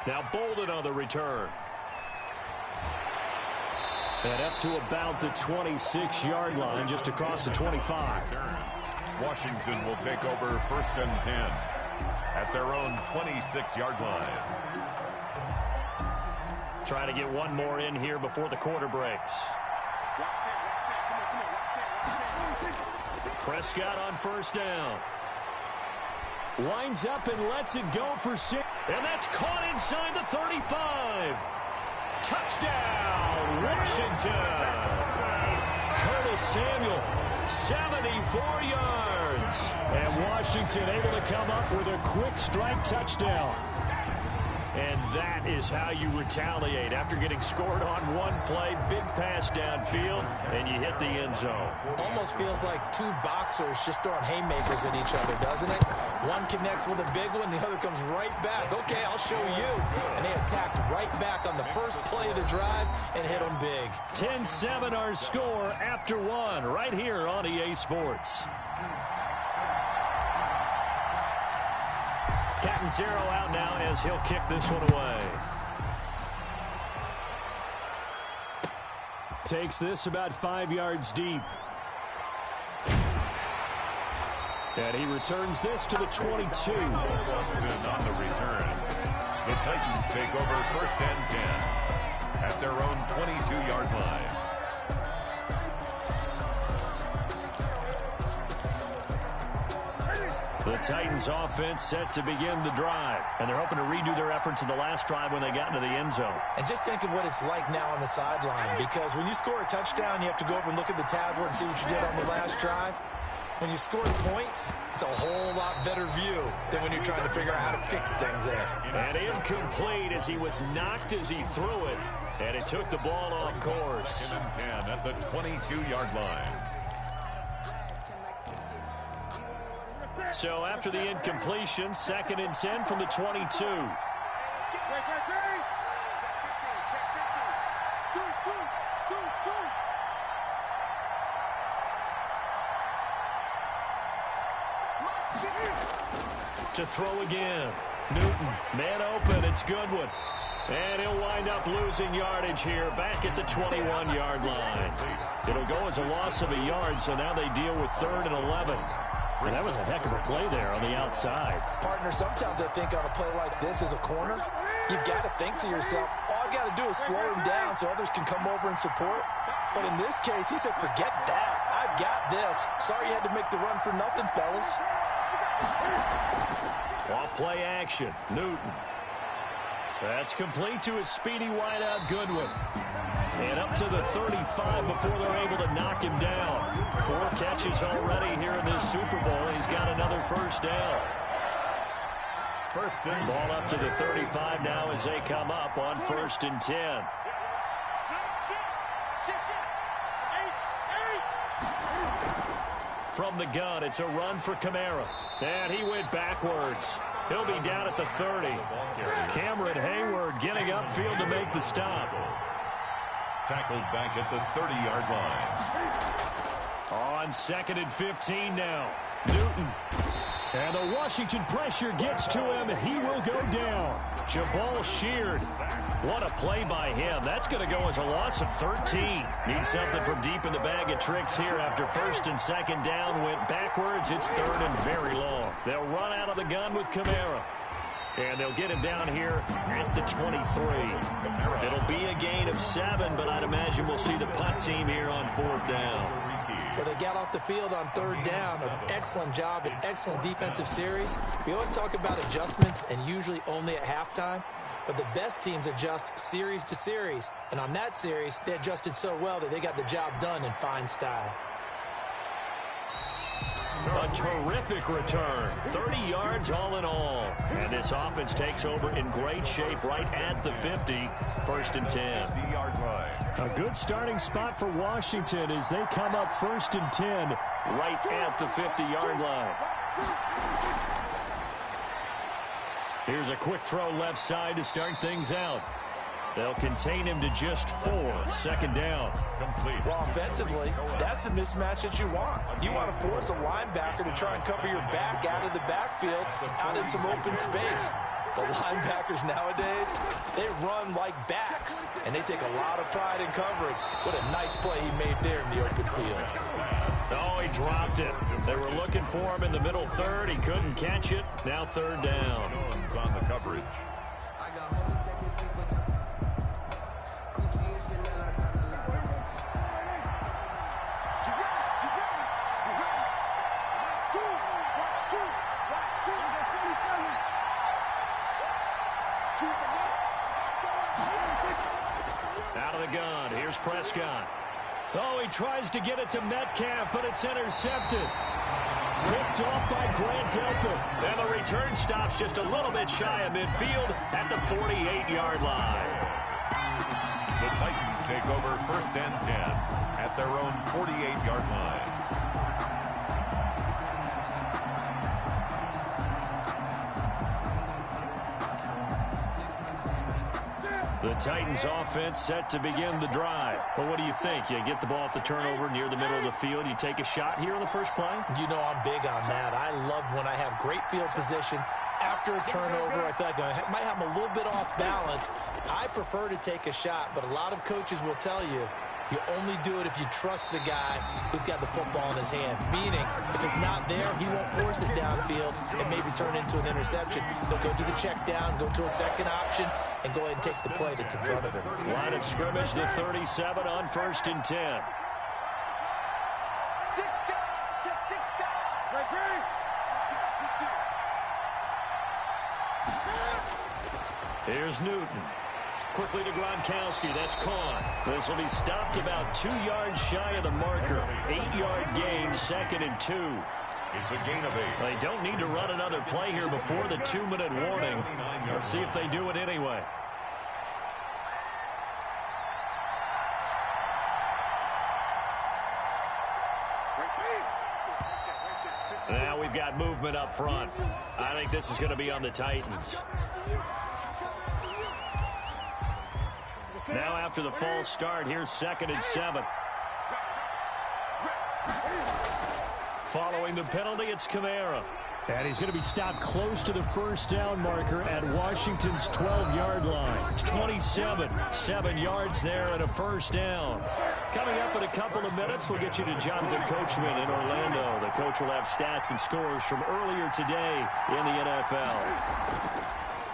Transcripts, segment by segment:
Now Bolden on the return. And up to about the 26-yard line, just across the 25. Washington will take over 1st and 10 at their own 26-yard line. Trying to get one more in here before the quarter breaks. Prescott on 1st down. Winds up and lets it go for 6. And that's caught inside the 35. Touchdown, Washington. Curtis Samuel, 74 yards. And Washington able to come up with a quick strike touchdown. And that is how you retaliate after getting scored on one play, big pass downfield, and you hit the end zone. Almost feels like two boxers just throwing haymakers at each other, doesn't it? One connects with a big one, the other comes right back. Okay, I'll show you. And they attacked right back on the first play of the drive and hit them big. 10-7 our score after one right here on EA Sports. Catanzaro out now as he'll kick this one away. Takes this about 5 yards deep. And he returns this to the 22. Boston on the return. The Titans take over 1st and 10 at their own 22-yard line. The Titans offense set to begin the drive. And they're hoping to redo their efforts in the last drive when they got into the end zone. And just think of what it's like now on the sideline. Because when you score a touchdown, you have to go over and look at the tablet and see what you did on the last drive. When you score points, it's a whole lot better view than when you're trying to figure out how to fix things there. And incomplete as he was knocked as he threw it. And it took the ball off course. 2nd and 10 at the 22-yard line. So after the incompletion, 2nd and 10 from the 22. To throw again. Newton, man open, it's Goodwin. And he'll wind up losing yardage here back at the 21-yard line. It'll go as a loss of a yard, so now they deal with 3rd and 11. And that was a heck of a play there on the outside. Partner, sometimes I think on a play like this as a corner, you've got to think to yourself, all I got to do is slow him down so others can come over and support. But in this case, he said, forget that. I've got this. Sorry you had to make the run for nothing, fellas. Off play action. Newton. That's complete to his speedy wideout Goodwin. And up to the 35 before they're able to knock him down. 4 catches already here in this Super Bowl. He's got another 1st down. 1st and ball up to the 35 now as they come up on 1st and 10. From the gun, it's a run for Kamara. And he went backwards. He'll be down at the 30. Cameron Hayward getting upfield to make the stop. Tackled back at the 30-yard line. On 2nd and 15 now. Newton. And the Washington pressure gets to him. He will go down. Jabal Sheard. What a play by him. That's going to go as a loss of 13. Need something from deep in the bag of tricks here after 1st and 2nd down. Went backwards. It's 3rd and very long. They'll run out of the gun with Kamara. And they'll get him down here at the 23. It'll be a gain of 7, but I'd imagine we'll see the punt team here on 4th down. Well, they got off the field on 3rd down. An excellent job, an excellent defensive series. We always talk about adjustments and usually only at halftime. But the best teams adjust series to series. And on that series, they adjusted so well that they got the job done in fine style. A terrific return. 30 yards all in all. And this offense takes over in great shape right at the 50. 1st and 10. A good starting spot for Washington as they come up 1st and 10 right at the 50-yard line. Here's a quick throw left side to start things out. They'll contain him to just 4. 2nd down. Complete. Well, offensively, that's the mismatch that you want. You want to force a linebacker to try and cover your back out of the backfield, out in some open space. The linebackers nowadays, they run like backs, and they take a lot of pride in covering. What a nice play he made there in the open field. Oh, he dropped it. They were looking for him in the middle third. He couldn't catch it. Now third down. Jones on the coverage. Out of the gun. Here's Prescott. Oh, he tries to get it to Metcalf, but it's intercepted. Picked off by Grant Delpit. And the return stops just a little bit shy of midfield at the 48-yard line. The Titans take over first and 10 at their own 48-yard line. The Titans offense set to begin the drive. Well, what do you think? You get the ball off the turnover near the middle of the field. You take a shot here on the first play? You know I'm big on that. I love when I have great field position. After a turnover, I feel like I might have a little bit off balance. I prefer to take a shot, but a lot of coaches will tell you, you only do it if you trust the guy who's got the football in his hands. Meaning, if it's not there, he won't force it downfield and maybe turn into an interception. He'll go to the check down, go to a second option, and go ahead and take the play that's in front of him. Line of scrimmage, the 37 on first and 10. Here's Newton. Quickly to Gronkowski. That's caught. This will be stopped about 2 yards shy of the marker. 8-yard gain, second and 2. It's a gain of 8. They don't need to run another play here before the 2-minute warning. Let's see if they do it anyway. Now we've got movement up front. I think this is going to be on the Titans. Now after the false start, here's second and 7. Following the penalty, it's Kamara. And he's going to be stopped close to the first down marker at Washington's 12-yard line. It's 27, 7 yards there and a first down. Coming up in a couple of minutes, we'll get you to Jonathan Coachman in Orlando. The coach will have stats and scores from earlier today in the NFL.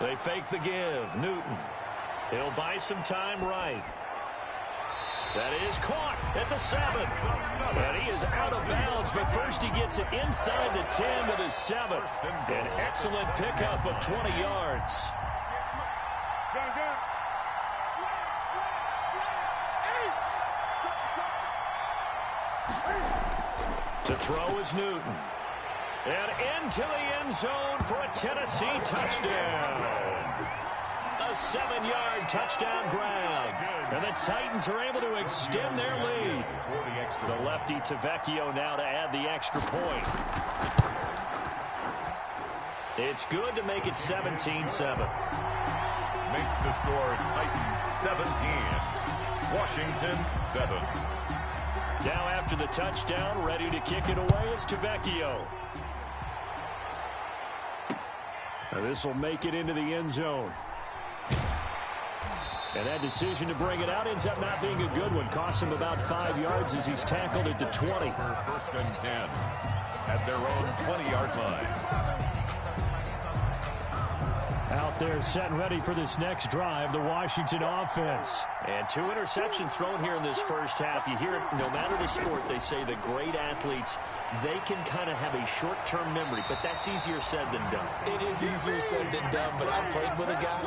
They fake the give. Newton. He'll buy some time right. That is caught at the 7. And he is out of bounds, but first he gets it inside the 10 to the 7. An excellent pickup of 20 yards. To throw is Newton. And into the end zone for a Tennessee touchdown. A 7-yard touchdown grab. And the Titans are able to extend their lead. The lefty to Vecchio now to add the extra point. It's good to make it 17-7. Makes the score Titans 17. Washington 7. Now after the touchdown, ready to kick it away is Tavecchio. This will make it into the end zone. And that decision to bring it out ends up not being a good one. Costs him about 5 yards as he's tackled it to 20. First and 10 at their own 20-yard line. Out there set and ready for this next drive, the Washington offense. And 2 interceptions thrown here in this first half. You hear it, no matter the sport, they say the great athletes, they can kind of have a short-term memory, but that's easier said than done. It is easier said than done, but I played with a guy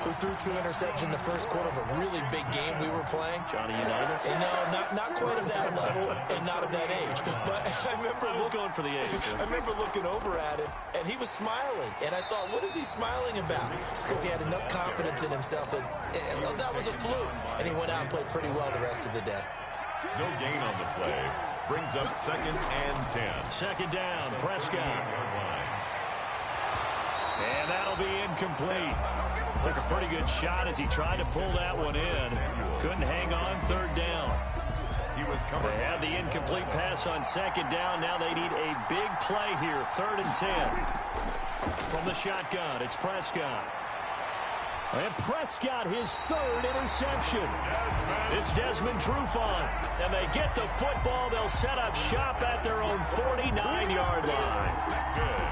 who threw 2 interceptions in the first quarter of a really big game we were playing. Johnny Unitas? And no, not quite of that level and not of that age. But I was going for the age. I remember looking over at him, and he was smiling. And I thought, what is he smiling about? It's because he had enough confidence in himself that that was a fluke. And he went out and played pretty well the rest of the day. No gain on the play. Brings up second and 10. Second down, Prescott. And that'll be incomplete. Took a pretty good shot as he tried to pull that one in. Couldn't hang on third down. He was covered. They had the incomplete pass on second down. Now they need a big play here, third and 10. From the shotgun, it's Prescott. And Prescott, his third interception. It's Desmond Trufant. And they get the football. They'll set up shop at their own 49-yard line. Good.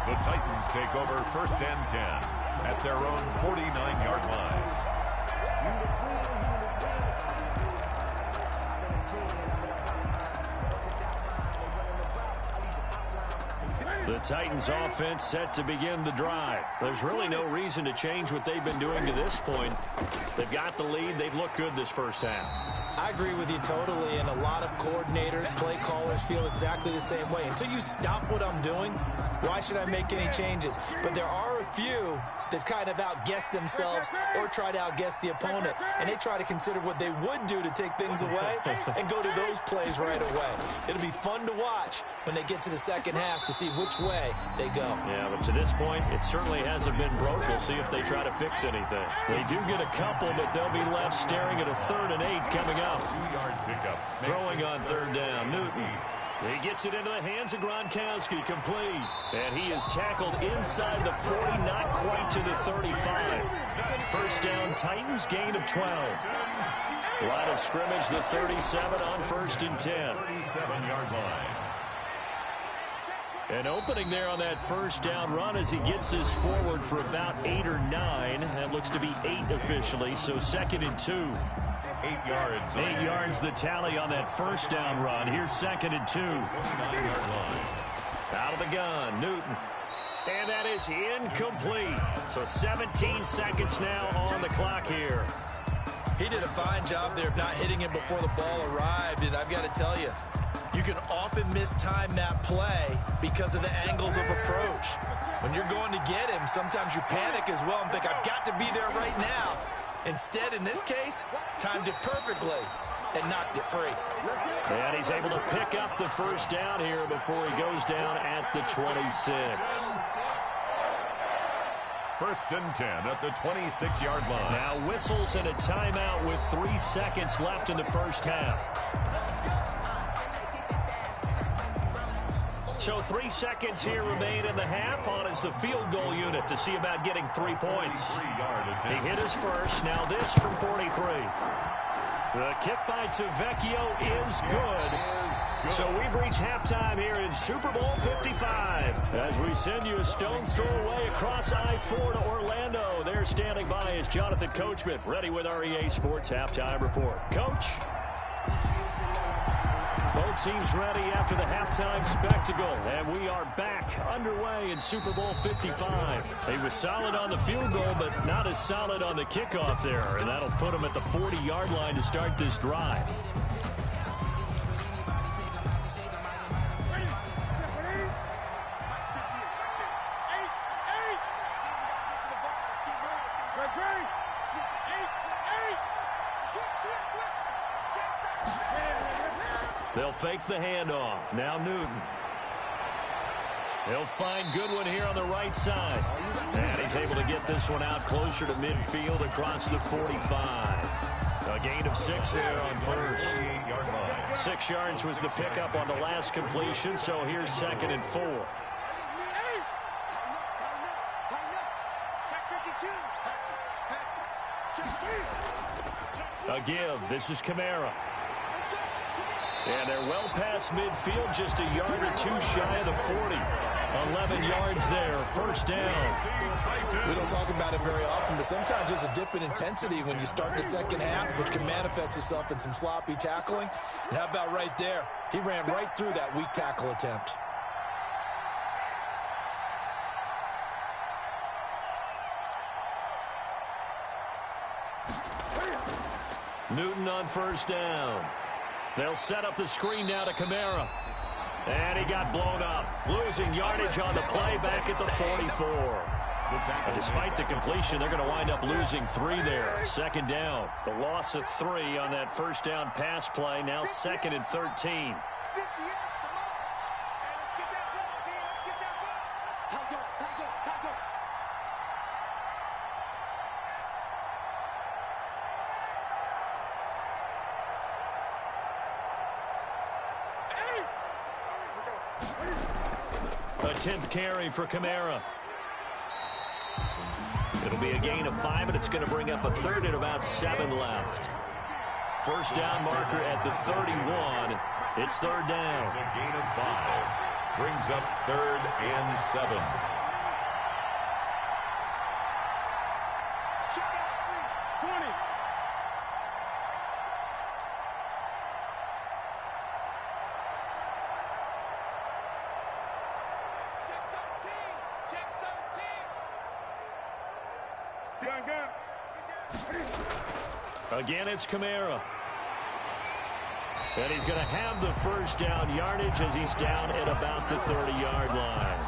The Titans take over first and 10 at their own 49-yard line. The Titans offense set to begin the drive. There's really no reason to change what they've been doing to this point. They've got the lead. They've looked good this first half. I agree with you totally, and a lot of coordinators, play callers feel exactly the same way. Until you stop what I'm doing, why should I make any changes? But there are a few that kind of outguess themselves or try to outguess the opponent, and they try to consider what they would do to take things away and go to those plays right away. It'll be fun to watch when they get to the second half to see which way they go. Yeah, but to this point, it certainly hasn't been broke. We'll see if they try to fix anything. They do get a couple, but they'll be left staring at a 3rd and 8 coming up. 2-yard pickup. Throwing on 3rd down, Newton. He gets it into the hands of Gronkowski, complete. And he is tackled inside the 40, not quite to the 35. First down, Titans, gain of 12. Line of scrimmage, the 37 on 1st and 10. 37-yard line. An opening there on that first down run as he gets this forward for about 8 or 9. That looks to be 8 officially, so 2nd and 2. 8 yards. 8 yards the tally on that first down run. Here's 2nd and 2. 9-yard line. Out of the gun, Newton. And that is incomplete. So 17 seconds now on the clock here. He did a fine job there of not hitting him before the ball arrived, and I've got to tell you, you can often mistime that play because of the angles of approach. When you're going to get him, sometimes you panic as well and think, I've got to be there right now. Instead, in this case, timed it perfectly and knocked it free. And he's able to pick up the first down here before he goes down at the 26. First and 10 at the 26-yard line. Now whistles and a timeout with 3 seconds left in the first half. So 3 seconds here remain in the half. On is the field goal unit to see about getting 3 points. He hit his first. Now this from 43. The kick by Tavecchio is good. So we've reached halftime here in Super Bowl 55. As we send you a stone's throw away across I-4 to Orlando. There standing by is Jonathan Coachman, ready with our EA Sports Halftime Report. Coach? Both teams ready after the halftime spectacle, and we are back underway in Super Bowl 55. He was solid on the field goal, but not as solid on the kickoff there, and that'll put him at the 40-yard line to start this drive. They'll fake the handoff. Now Newton. They'll find Goodwin here on the right side. And he's able to get this one out closer to midfield across the 45. A gain of 6 there on first. 6 yards was the pickup on the last completion, so here's 2nd and 4. A give. This is Kamara. And they're well past midfield, just a yard or 2 shy of the 40. 11 yards there, first down. We don't talk about it very often, but sometimes there's a dip in intensity when you start the second half, which can manifest itself in some sloppy tackling. And how about right there? He ran right through that weak tackle attempt. Newton on first down. They'll set up the screen now to Kamara. And he got blown up. Losing yardage on the play back at the 44. And despite the completion, they're going to wind up losing 3 there. 2nd down. The loss of 3 on that first down pass play. Now 2nd and 13. A 10th carry for Kamara. It'll be a gain of 5, and it's going to bring up a third and about 7 left. First down marker at the 31. It's third down. It's a gain of 5. Brings up 3rd and 7. Check out 20. Check 13. Again, it's Kamara. And he's going to have the first down yardage as he's down at about the 30-yard line.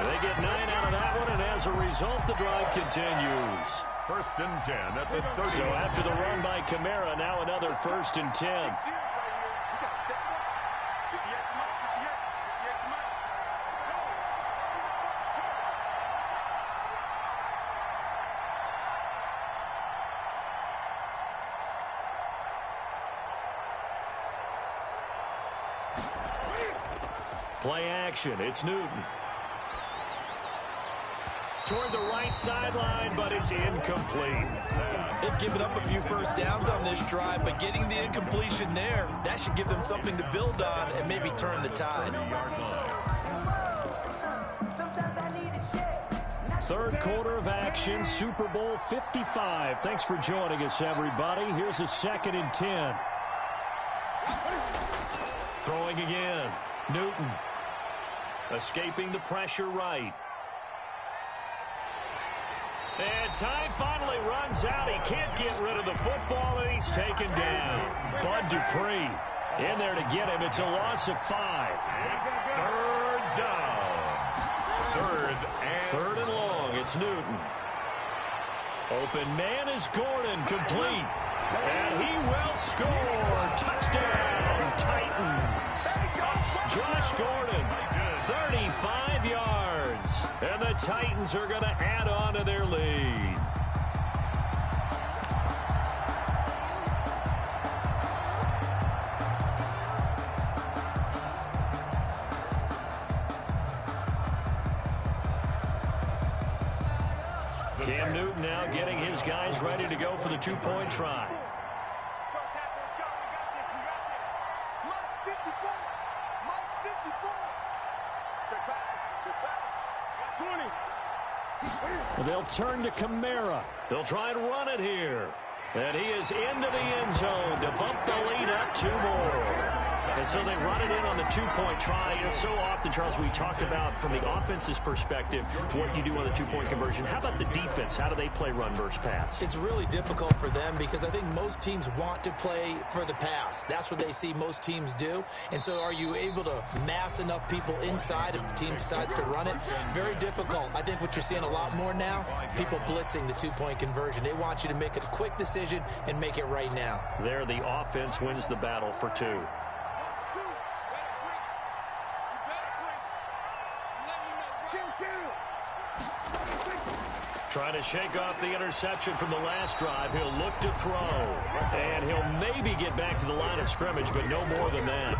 They get 9 out of that one, and as a result, the drive continues. 1st and 10 at the 30. So after the run by Kamara, now another 1st and 10. Play action. It's Newton. Toward the right sideline, but it's incomplete. They've given up a few first downs on this drive, but getting the incompletion there, that should give them something to build on and maybe turn the tide. Third quarter of action, Super Bowl 55. Thanks for joining us, everybody. Here's a 2nd and 10. Throwing again. Newton. Escaping the pressure right. And time finally runs out. He can't get rid of the football, and he's taken down. Bud Dupree in there to get him. It's a loss of 5. It's 3rd down. 3rd and long. It's Newton. Open man is Gordon, complete. And he will score. Touchdown, Titans. Josh Gordon, 35 yards. And the Titans are going to add on to their lead. Cam Newton now getting his guys ready to go for the 2-point try. They'll turn to Kamara. They'll try and run it here. And he is into the end zone to bump the lead up 2 more. And so they run it in on the 2-point try. And so often, Charles, we talk about from the offense's perspective what you do on the 2-point conversion. How about the defense? How do they play run versus pass? It's really difficult for them because I think most teams want to play for the pass. That's what they see most teams do. And so are you able to mass enough people inside if the team decides to run it? Very difficult. I think what you're seeing a lot more now, people blitzing the 2-point conversion. They want you to make a quick decision and make it right now. There, the offense wins the battle for 2. Trying to shake off the interception from the last drive. He'll look to throw. And he'll maybe get back to the line of scrimmage, but no more than that.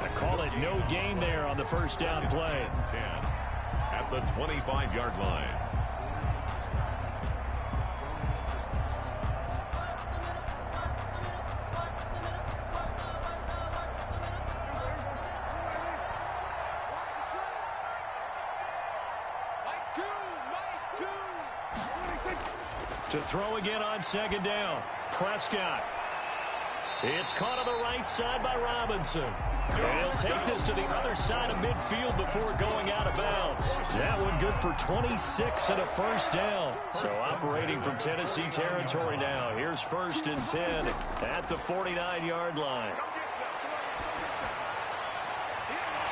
I call it no gain there on the first down play. 10 at the 25-yard line. To throw again on 2nd down. Prescott. It's caught on the right side by Robinson. And he'll take this to the other side of midfield before going out of bounds. That one good for 26 and a first down. So operating from Tennessee territory now. Here's 1st and 10 at the 49-yard line.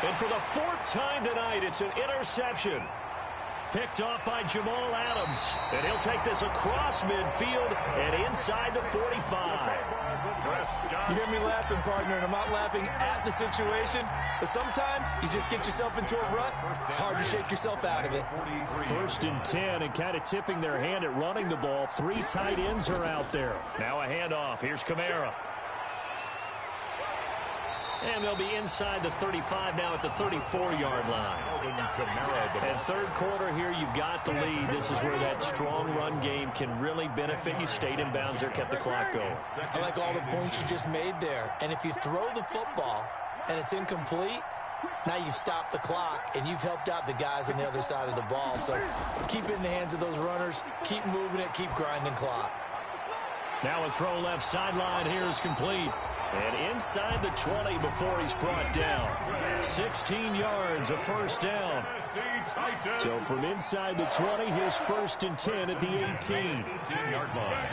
And for the 4th time tonight, it's an interception. Picked off by Jamal Adams. And he'll take this across midfield and inside the 45. You hear me laughing, partner, and I'm not laughing at the situation. But sometimes you just get yourself into a rut. It's hard to shake yourself out of it. 1st and 10 and kind of tipping their hand at running the ball. 3 tight ends are out there. Now a handoff. Here's Kamara. And they'll be inside the 35 now at the 34-yard line. And third quarter here, you've got the lead. This is where that strong run game can really benefit you. Stayed in bounds there, kept the clock going. I like all the points you just made there. And if you throw the football and it's incomplete, now you've stopped the clock and you've helped out the guys on the other side of the ball. So keep it in the hands of those runners. Keep moving it. Keep grinding clock. Now a throw left sideline here is complete. And inside the 20 before he's brought down. 16 yards, a first down. So from inside the 20, here's 1st and 10 at the 18-yard line.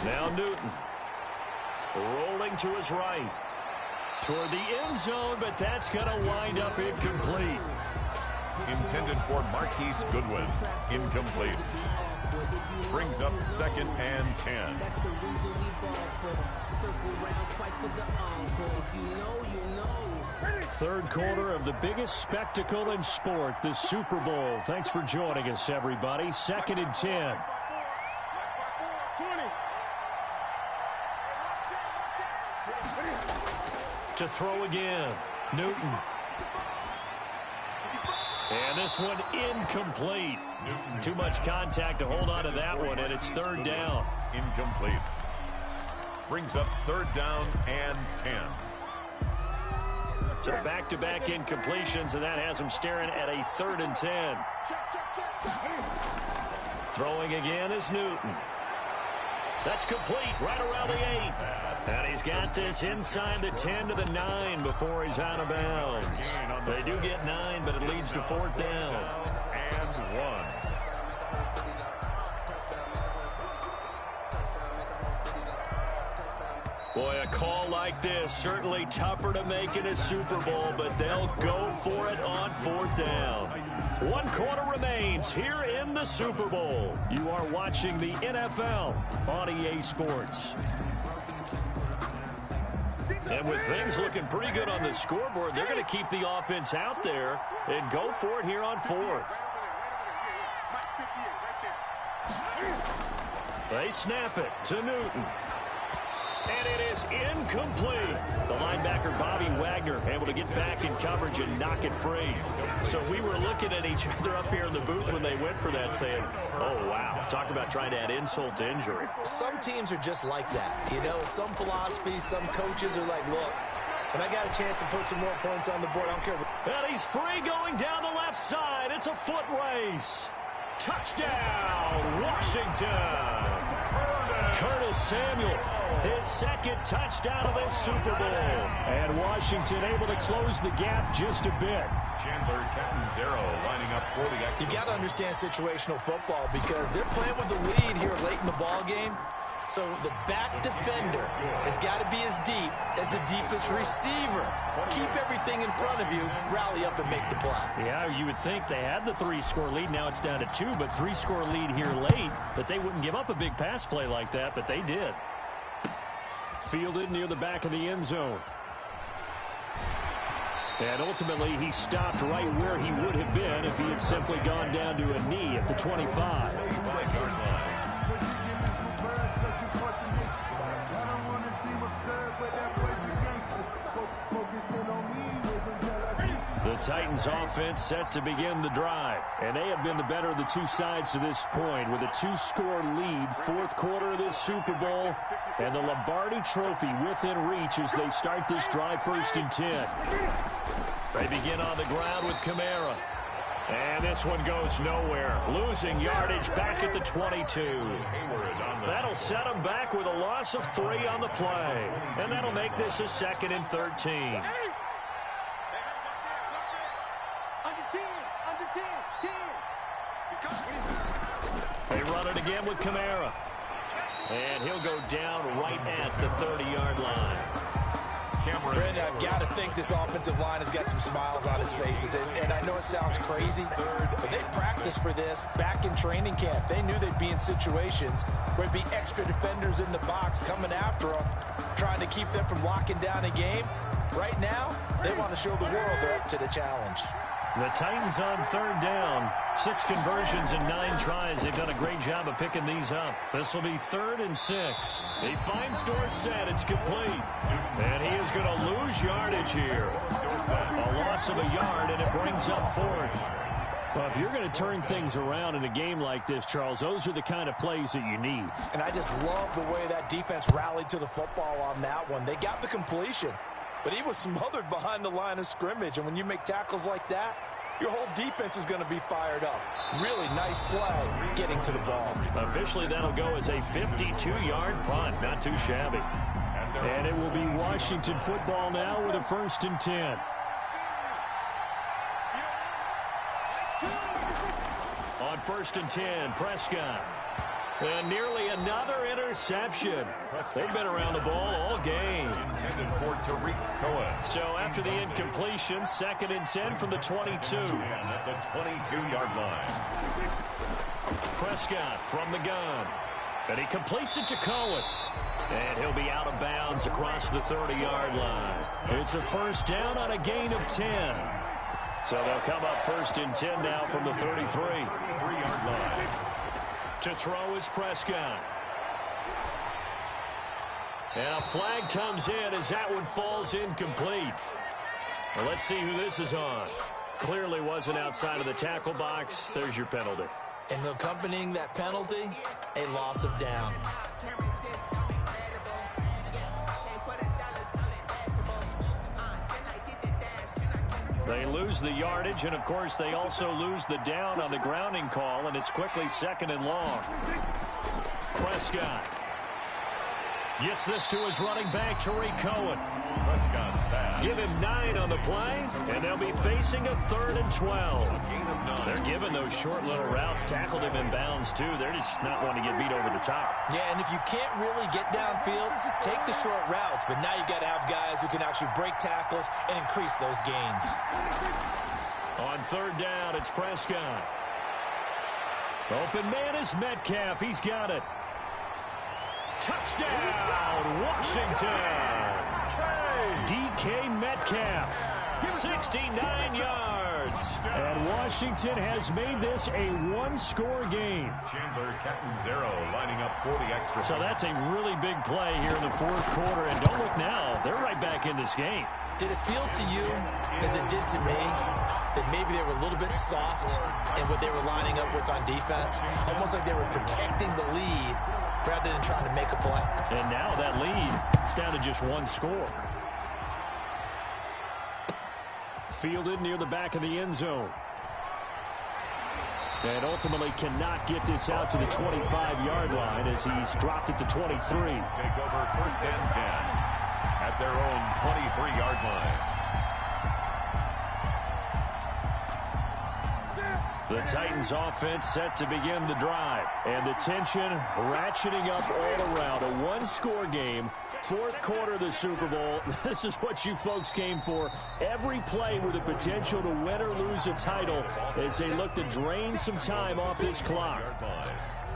Now Newton. Rolling to his right. Toward the end zone, but that's going to wind up incomplete. Intended for Marquise Goodwin. Incomplete. Brings up 2nd and 10. Third quarter of the biggest spectacle in sport, the Super Bowl. Thanks for joining us, everybody. 2nd and 10. 20. To throw again. Newton. And this one incomplete. Too much contact to hold on to that one, and it's 3rd down. Incomplete. Brings up 3rd down and 10. So back-to-back incompletions, and that has him staring at a 3rd and 10. Throwing again is Newton. That's complete right around the 8. And he's got this inside the 10 to the 9 before he's out of bounds. They do get 9, but it leads to 4th down. And 1. Boy, a call like this, certainly tougher to make in a Super Bowl, but they'll go for it on 4th down. 1 quarter remains here in the Super Bowl. You are watching the NFL on EA Sports. And with things looking pretty good on the scoreboard, they're going to keep the offense out there and go for it here on 4th. They snap it to Newton. And it is incomplete. The linebacker, Bobby Wagner, able to get back in coverage and knock it free. So we were looking at each other up here in the booth when they went for that, saying, oh, wow. Talk about trying to add insult to injury. Some teams are just like that. You know, some philosophies, some coaches are like, look, when I got a chance to put some more points on the board, I don't care. And he's free going down the left side. It's a foot race. Touchdown, Washington. Curtis Samuel, his 2nd touchdown of this Super Bowl. And Washington able to close the gap just a bit. Chandler Catanzaro lining up for the extra. You got to understand situational football because they're playing with the lead here late in the ball game. So the back defender has got to be as deep as the deepest receiver. Keep everything in front of you, rally up and make the play. Yeah, you would think they had the 3-score lead. Now it's down to 2, but 3-score lead here late. That they wouldn't give up a big pass play like that, but they did. Fielded near the back of the end zone. And ultimately, he stopped right where he would have been if he had simply gone down to a knee at the 25. The Titans offense set to begin the drive. And they have been the better of the two sides to this point with a 2-score lead. 4th quarter of this Super Bowl. And the Lombardi Trophy within reach as they start this drive 1st and 10. They begin on the ground with Kamara. And this one goes nowhere. Losing yardage back at the 22. That'll set them back with a loss of 3 on the play. And that'll make this a 2nd and 13. They run it again with Kamara. And he'll go down right at the 30-yard line. Brandon, I've got to think this offensive line has got some smiles on its faces. And I know it sounds crazy, but they practiced for this back in training camp. They knew they'd be in situations where there'd be extra defenders in the box coming after them, trying to keep them from locking down a game. Right now, they want to show the world they're up to the challenge. The Titans on third down. 6 conversions and 9 tries. They've done a great job of picking these up. This will be 3rd and 6. He finds Dorsett. It's complete. And he is going to lose yardage here. A loss of a yard, and it brings up 4th. Well, if you're going to turn things around in a game like this, Charles, those are the kind of plays that you need. And I just love the way that defense rallied to the football on that one. They got the completion, but he was smothered behind the line of scrimmage. And when you make tackles like that, your whole defense is going to be fired up. Really nice play getting to the ball. Officially, that'll go as a 52-yard punt. Not too shabby. And it will be Washington football now with a 1st and 10. On 1st and 10, Prescott. And nearly another interception. They've been around the ball all game. Intended for Tariq Cohen. So after the incompletion, 2nd and 10 from the 22. And at the 22-yard line. Prescott from the gun. And he completes it to Cohen. And he'll be out of bounds across the 30-yard line. It's a 1st down on a gain of 10. So they'll come up 1st and 10 now from the 33. 3-yard line. To throw is Prescott. And a flag comes in as that one falls incomplete. Well, let's see who this is on. Clearly wasn't outside of the tackle box. There's your penalty. And accompanying that penalty, a loss of down. They lose the yardage, and, of course, they also lose the down on the grounding call, and it's quickly 2nd and long. Prescott gets this to his running back, Tariq Cohen. Prescott's pass. Give him 9 on the play, and they'll be facing a 3rd and 12. Gain of 9. They're giving those short little routes, tackled him in bounds, too. They're just not wanting to get beat over the top. Yeah, and if you can't really get downfield, take the short routes. But now you've got to have guys who can actually break tackles and increase those gains. On 3rd down, it's Prescott. Open man is Metcalf. He's got it. Touchdown, Washington. DK Metcalf, 69 yards. And Washington has made this a 1-score game. Chandler Catanzaro lining up for the extra. So that's a really big play here in the 4th quarter. And don't look now, they're right back in this game. Did it feel to you, as it did to me, that maybe they were a little bit soft in what they were lining up with on defense? Almost like they were protecting the lead rather than trying to make a play. And now that lead is down to just 1 score. Fielded near the back of the end zone. And ultimately cannot get this out to the 25-yard line as he's dropped it to 23. Take over 1st and 10 at their own 23-yard line. The Titans offense set to begin the drive. And the tension ratcheting up all around. A 1-score game. 4th quarter of the Super Bowl. This is what you folks came for. Every play with the potential to win or lose a title as they look to drain some time off this clock.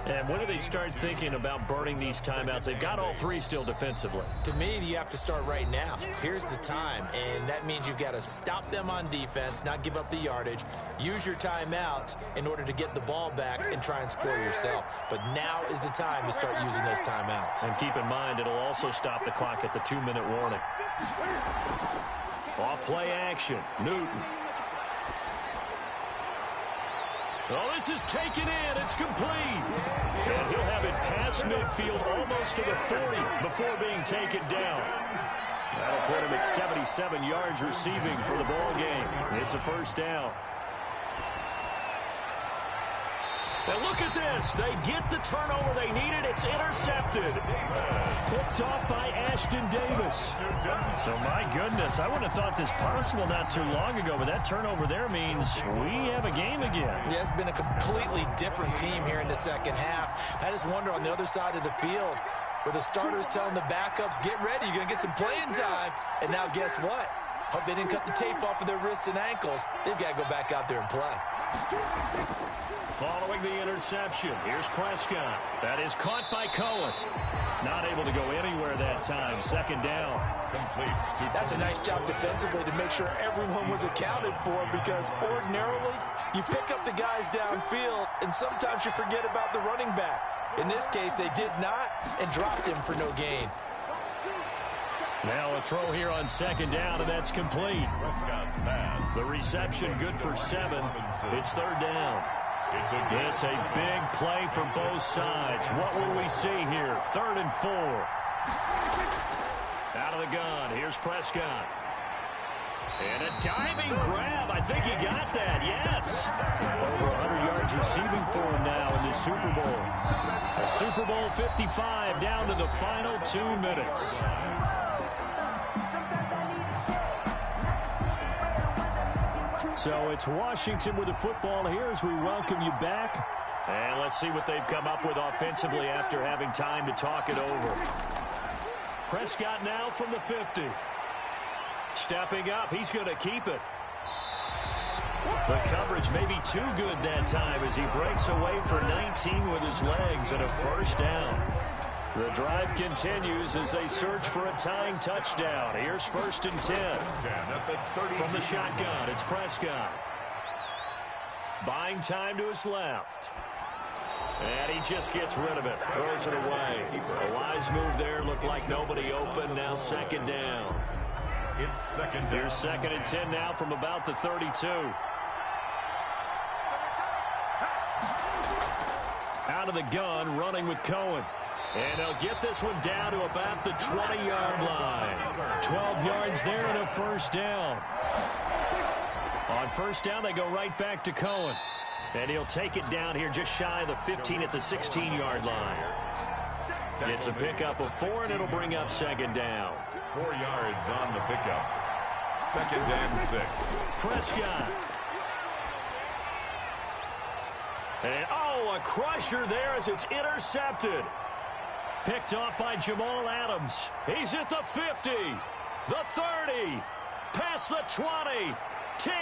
And when do they start thinking about burning these timeouts? They've got all 3 still defensively. To me, you have to start right now. Here's the time, and that means you've got to stop them on defense, not give up the yardage, use your timeouts in order to get the ball back and try and score yourself. But now is the time to start using those timeouts. And keep in mind, it'll also stop the clock at the 2-minute warning. Off play action. Newton. Oh, this is taken in. It's complete. And he'll have it past midfield almost to the 40 before being taken down. That'll put him at 77 yards receiving for the ball game. It's a 1st down. And look at this. They get the turnover they needed. It's intercepted. Picked off by Ashton Davis. So, my goodness, I wouldn't have thought this possible not too long ago, but that turnover there means we have a game again. Yeah, it's been a completely different team here in the 2nd half. I just wonder on the other side of the field where the starters telling the backups, get ready, you're going to get some playing time. And now guess what? Hope they didn't cut the tape off of their wrists and ankles. They've got to go back out there and play. Following the interception, here's Prescott. That is caught by Cohen. Not able to go anywhere that time. Second down. Complete. That's a nice job defensively to make sure everyone was accounted for, because ordinarily you pick up the guys downfield and sometimes you forget about the running back. In this case, they did not and dropped him for no gain. Now a throw here on second down, and that's complete. Prescott's pass. The reception good for 7. It's third down. It's a big play for both sides. What will we see here? 3rd and 4. Out of the gun. Here's Prescott. And a diving grab. I think he got that. Yes. Over 100 yards receiving for him now in this Super Bowl. A Super Bowl 55 down to the final 2 minutes. So it's Washington with the football here as we welcome you back. And let's see what they've come up with offensively after having time to talk it over. Prescott now from the 50. Stepping up, he's going to keep it. The coverage may be too good that time as he breaks away for 19 with his legs and a first down. The drive continues as they search for a tying touchdown. Here's 1st and 10. From the shotgun, it's Prescott. Buying time to his left. And he just gets rid of it. Throws it away. A wise move there. Looked like nobody open. Now second down. It's second down. Here's 2nd and 10 now from about the 32. Out of the gun, running with Cohen. And they'll get this one down to about the 20-yard line. 12 yards there and a first down. On first down, they go right back to Cohen. And he'll take it down here just shy of the 15 at the 16-yard line. It's a pickup of 4, and it'll bring up second down. 4 yards on the pickup. 2nd and 6. Prescott. And, a crusher there as it's intercepted. Picked off by Jamal Adams. He's at the 50, the 30, past the 20, 10,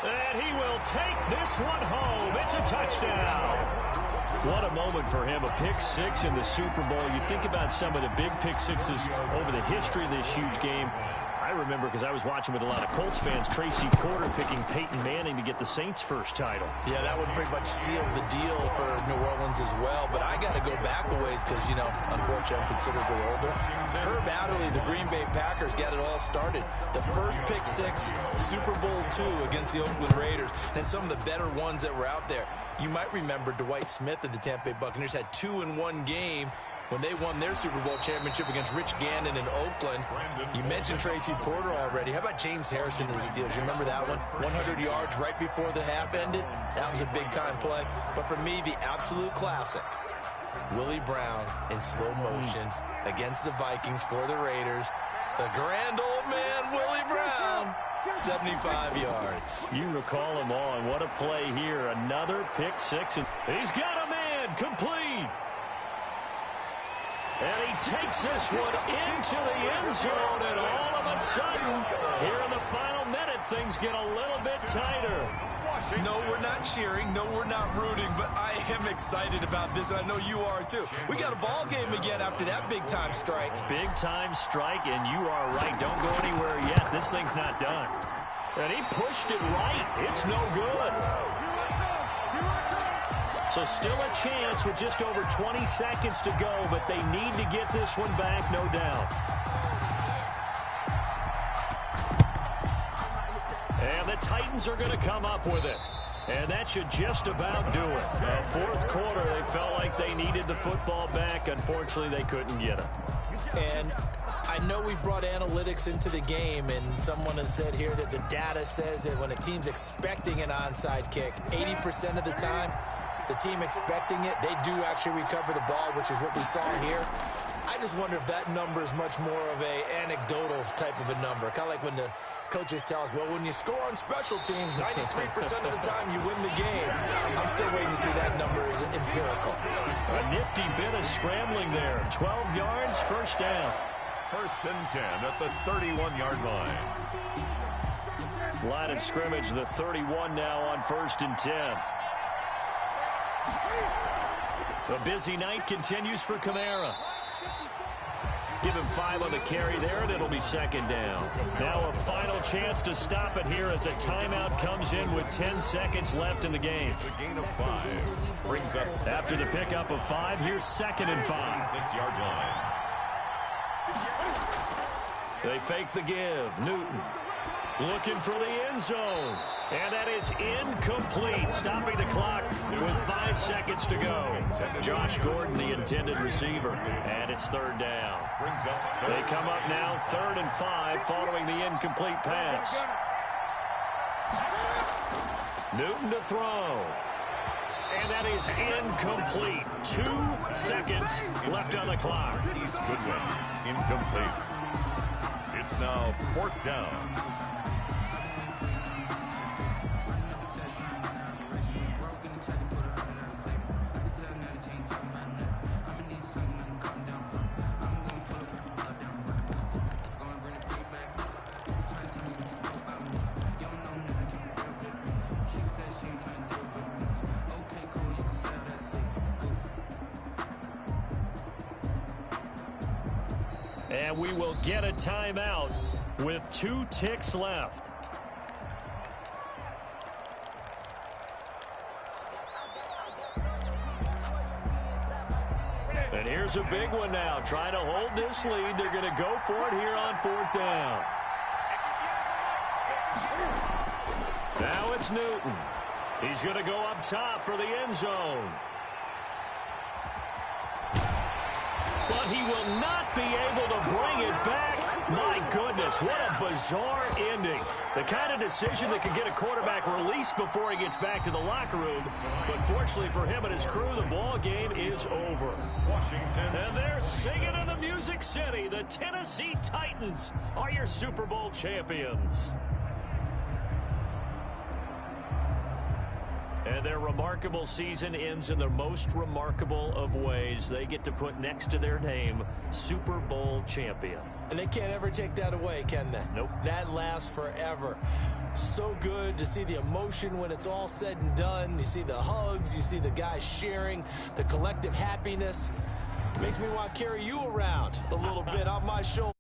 and he will take this one home. It's a touchdown. What a moment for him, a pick 6 in the Super Bowl. You think about some of the big pick 6s over the history of this huge game. I remember, because I was watching with a lot of Colts fans, Tracy Porter picking Peyton Manning to get the Saints' first title. Yeah, that would pretty much seal the deal for New Orleans as well. But I got to go back a ways because, unfortunately, I'm considerably older. Herb Adderley, the Green Bay Packers, got it all started. The first pick 6, Super Bowl II against the Oakland Raiders, and some of the better ones that were out there. You might remember Dwight Smith of the Tampa Bay Buccaneers had 2 in one game when they won their Super Bowl championship against Rich Gannon in Oakland. You mentioned Tracy Porter already. How about James Harrison in the Steelers? You remember that one? 100 yards right before the half ended. That was a big-time play. But for me, the absolute classic, Willie Brown in slow motion against the Vikings for the Raiders. The grand old man, Willie Brown, 75 yards. You recall him all, and what a play here. Another pick 6. And he's got a man complete. And he takes this one into the end zone, and all of a sudden, here in the final minute, things get a little bit tighter. No, we're not cheering. No, we're not rooting, but I am excited about this, and I know you are too. We got a ball game again after that big-time strike. Big-time strike, and you are right. Don't go anywhere yet. This thing's not done. And he pushed it right. It's no good. So still a chance with just over 20 seconds to go, but they need to get this one back, no doubt. And the Titans are going to come up with it. And that should just about do it. Fourth quarter, they felt like they needed the football back. Unfortunately, they couldn't get it. And I know we brought analytics into the game, and someone has said here that the data says that when a team's expecting an onside kick, 80% of the time, the team expecting it, they do actually recover the ball, which is what we saw here. I just wonder if that number is much more of a anecdotal type of a number. Kind of like when the coaches tell us, well, when you score on special teams, 93% of the time you win the game. I'm still waiting to see that number is empirical. A nifty bit of scrambling there. 12 yards, first down. 1st and 10 at the 31-yard line. Line of scrimmage, the 31 now on 1st and 10. A busy night continues for Kamara. Give him 5 on the carry there, and it'll be 2nd down. Now a final chance to stop it here as a timeout comes in with 10 seconds left in the game. The gain of 5 brings up After the pickup of 5, here's 2nd and 5. 6-yard line. They fake the give. Newton looking for the end zone. And that is incomplete, stopping the clock with 5 seconds to go. Josh Gordon, the intended receiver, and it's 3rd down. They come up now 3rd and 5 following the incomplete pass. Newton to throw. And that is incomplete. 2 seconds left on the clock. Goodwin, incomplete. It's now 4th down. And we will get a timeout with 2 ticks left. And here's a big one now. Trying to hold this lead. They're going to go for it here on 4th down. Now it's Newton. He's going to go up top for the end zone. But he will not be able to bring it back. My goodness, what a bizarre ending. The kind of decision that could get a quarterback released before he gets back to the locker room. But fortunately for him and his crew, the ball game is over. Washington. And they're singing in the Music City. The Tennessee Titans are your Super Bowl champions. And their remarkable season ends in the most remarkable of ways. They get to put next to their name, Super Bowl champion. And they can't ever take that away, can they? Nope. That lasts forever. So good to see the emotion when it's all said and done. You see the hugs. You see the guys sharing, the collective happiness. Makes me want to carry you around a little bit on my shoulder.